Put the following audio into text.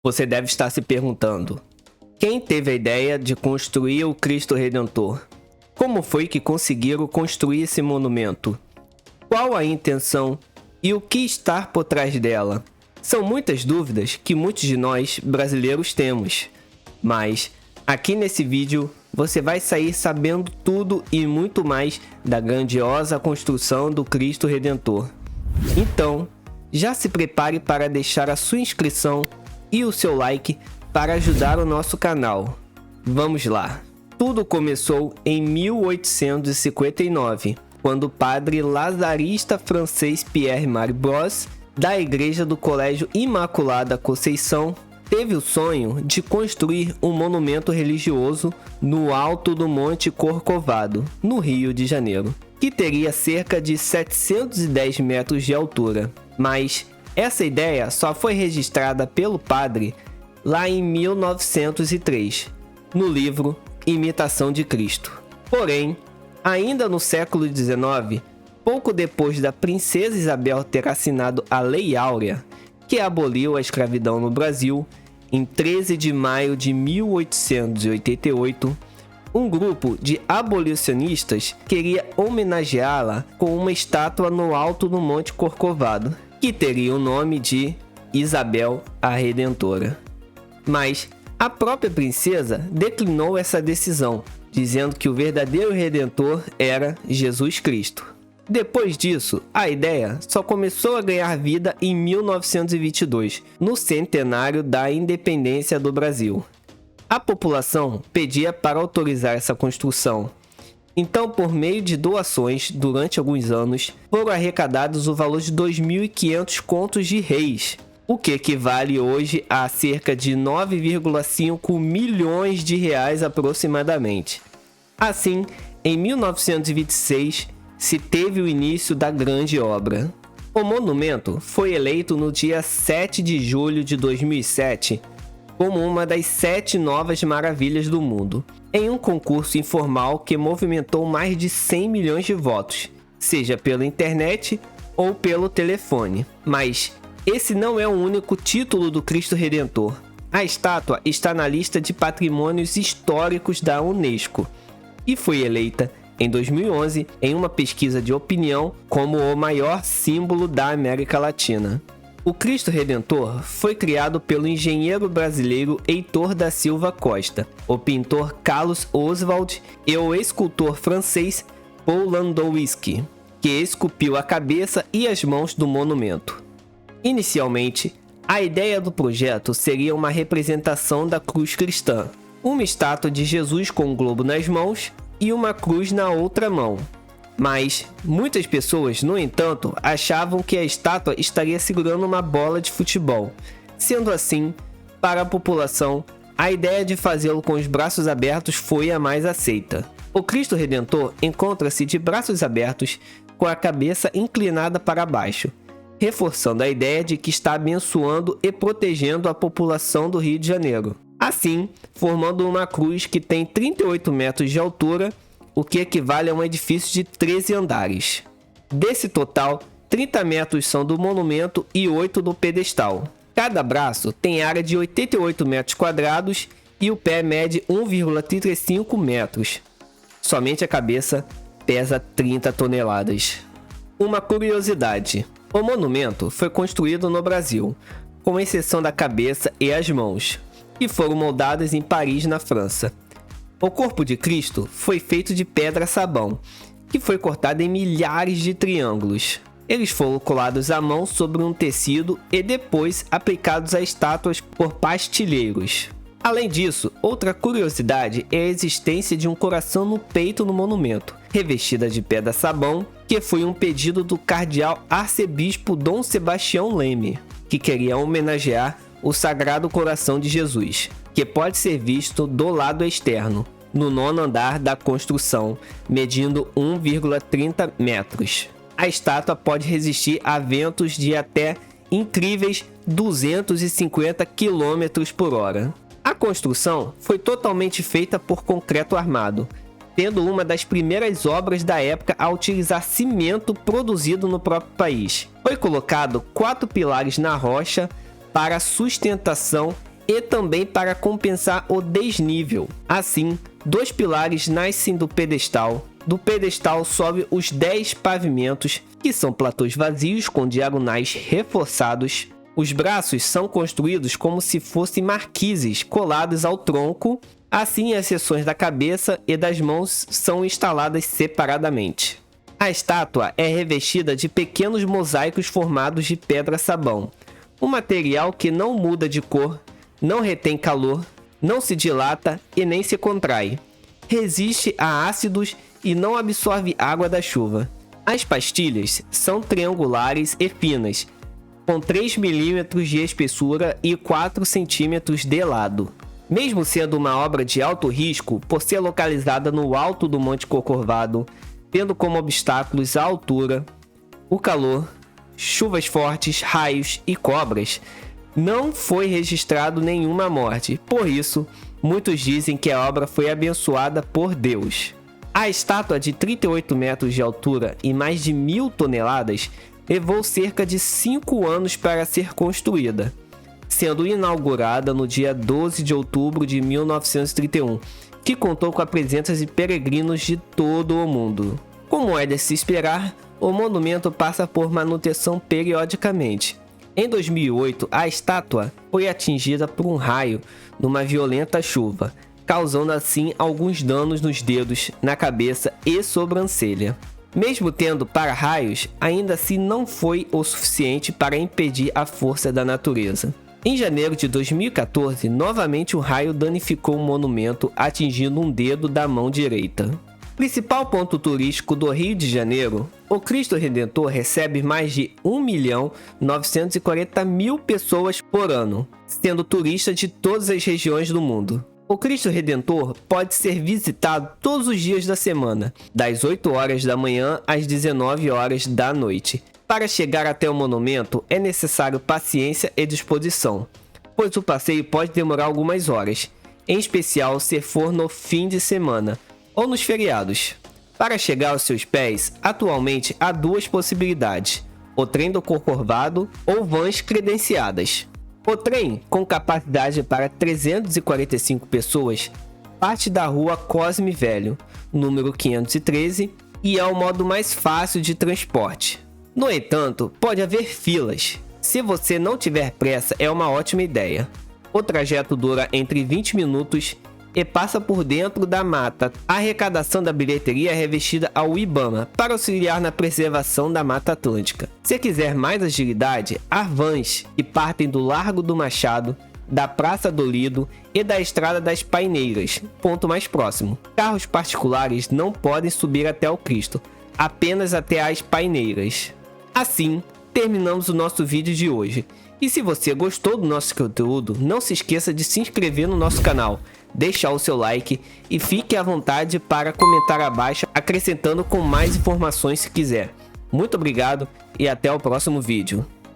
Você deve estar se perguntando: quem teve a ideia de construir o Cristo Redentor? Como foi que conseguiram construir esse monumento? Qual a intenção e o que está por trás dela? São muitas dúvidas que muitos de nós brasileiros temos, mas aqui nesse vídeo você vai sair sabendo tudo e muito mais da grandiosa construção do Cristo Redentor. Então, já se prepare para deixar a sua inscrição e o seu like para ajudar o nosso canal. Vamos lá! Tudo começou em 1859, quando o padre lazarista francês Pierre-Marie Bros, da Igreja do Colégio Imaculada Conceição, teve o sonho de construir um monumento religioso no alto do Monte Corcovado, no Rio de Janeiro, que teria cerca de 710 metros de altura. Mas essa ideia só foi registrada pelo padre lá em 1903, no livro Imitação de Cristo. Porém, ainda no século XIX, pouco depois da princesa Isabel ter assinado a Lei Áurea, que aboliu a escravidão no Brasil, em 13 de maio de 1888, um grupo de abolicionistas queria homenageá-la com uma estátua no alto do Monte Corcovado, que teria o nome de Isabel a Redentora. Mas a própria princesa declinou essa decisão, dizendo que o verdadeiro Redentor era Jesus Cristo. Depois disso, a ideia só começou a ganhar vida em 1922, no centenário da independência do Brasil. A população pedia para autorizar essa construção. Então, por meio de doações, durante alguns anos, foram arrecadados o valor de 2.500 contos de réis, o que equivale hoje a cerca de 9,5 milhões de reais aproximadamente. Assim, em 1926, se teve o início da grande obra. O monumento foi eleito no dia 7 de julho de 2007 como uma das 7 novas maravilhas do mundo, em um concurso informal que movimentou mais de 100 milhões de votos, seja pela internet ou pelo telefone. Mas esse não é o único título do Cristo Redentor. A estátua está na lista de patrimônios históricos da Unesco e foi eleita em 2011 em uma pesquisa de opinião como o maior símbolo da América Latina. O Cristo Redentor foi criado pelo engenheiro brasileiro Heitor da Silva Costa, o pintor Carlos Oswald e o escultor francês Paul Landowski, que esculpiu a cabeça e as mãos do monumento. Inicialmente, a ideia do projeto seria uma representação da cruz cristã, uma estátua de Jesus com um globo nas mãos e uma cruz na outra mão. Mas muitas pessoas, no entanto, achavam que a estátua estaria segurando uma bola de futebol. Sendo assim, para a população, a ideia de fazê-lo com os braços abertos foi a mais aceita. O Cristo Redentor encontra-se de braços abertos, com a cabeça inclinada para baixo, reforçando a ideia de que está abençoando e protegendo a população do Rio de Janeiro. Assim, formando uma cruz que tem 38 metros de altura, o que equivale a um edifício de 13 andares. Desse total, 30 metros são do monumento e 8 do pedestal. Cada braço tem área de 88 metros quadrados e o pé mede 1,35 metros. Somente a cabeça pesa 30 toneladas. Uma curiosidade: o monumento foi construído no Brasil, com exceção da cabeça e as mãos, que foram moldadas em Paris, na França. O corpo de Cristo foi feito de pedra-sabão, que foi cortado em milhares de triângulos. Eles foram colados à mão sobre um tecido e depois aplicados a estátuas por pastilheiros. Além disso, outra curiosidade é a existência de um coração no peito no monumento, revestida de pedra-sabão, que foi um pedido do cardeal arcebispo Dom Sebastião Leme, que queria homenagear o Sagrado Coração de Jesus, que pode ser visto do lado externo, no 9º andar da construção, medindo 1,30 metros. A estátua pode resistir a ventos de até incríveis 250 km por hora. A construção foi totalmente feita por concreto armado, tendo uma das primeiras obras da época a utilizar cimento produzido no próprio país. Foi colocado 4 pilares na rocha para sustentação e também para compensar o desnível. Assim, 2 pilares nascem do pedestal. Do pedestal sobe os 10 pavimentos, que são platôs vazios com diagonais reforçados. Os braços são construídos como se fossem marquises colados ao tronco. Assim, as seções da cabeça e das mãos são instaladas separadamente. A estátua é revestida de pequenos mosaicos formados de pedra-sabão, um material que não muda de cor, não retém calor, não se dilata e nem se contrai. Resiste a ácidos e não absorve água da chuva. As pastilhas são triangulares e finas, com 3 mm de espessura e 4 cm de lado. Mesmo sendo uma obra de alto risco, por ser localizada no alto do Monte Corcovado, tendo como obstáculos a altura, o calor, chuvas fortes, raios e cobras, não foi registrado nenhuma morte. Por isso, muitos dizem que a obra foi abençoada por Deus. A estátua de 38 metros de altura e mais de 1.000 toneladas levou cerca de 5 anos para ser construída, sendo inaugurada no dia 12 de outubro de 1931, que contou com a presença de peregrinos de todo o mundo. Como é de se esperar, o monumento passa por manutenção periodicamente. Em 2008, a estátua foi atingida por um raio numa violenta chuva, causando assim alguns danos nos dedos, na cabeça e sobrancelha. Mesmo tendo para-raios, ainda assim não foi o suficiente para impedir a força da natureza. Em janeiro de 2014, novamente o raio danificou o monumento, atingindo um dedo da mão direita. Principal ponto turístico do Rio de Janeiro, o Cristo Redentor recebe mais de 1.940.000 pessoas por ano, sendo turista de todas as regiões do mundo. O Cristo Redentor pode ser visitado todos os dias da semana, das 8 horas da manhã às 19 horas da noite. Para chegar até o monumento é necessário paciência e disposição, pois o passeio pode demorar algumas horas, em especial se for no fim de semana ou nos feriados. Para chegar aos seus pés, atualmente há 2 possibilidades: o trem do Corcovado ou vans credenciadas. O trem, com capacidade para 345 pessoas, parte da rua Cosme Velho, número 513, e é o modo mais fácil de transporte. No entanto, pode haver filas. Se você não tiver pressa, é uma ótima ideia. O trajeto dura entre 20 minutos e passa por dentro da mata. A arrecadação da bilheteria é revestida ao IBAMA para auxiliar na preservação da Mata Atlântica. Se quiser mais agilidade, há vans que partem do Largo do Machado, da Praça do Lido e da Estrada das Paineiras, ponto mais próximo. Carros particulares não podem subir até o Cristo, apenas até as Paineiras. Assim, terminamos o nosso vídeo de hoje. E se você gostou do nosso conteúdo, não se esqueça de se inscrever no nosso canal, deixar o seu like e fique à vontade para comentar abaixo, acrescentando com mais informações se quiser. Muito obrigado e até o próximo vídeo.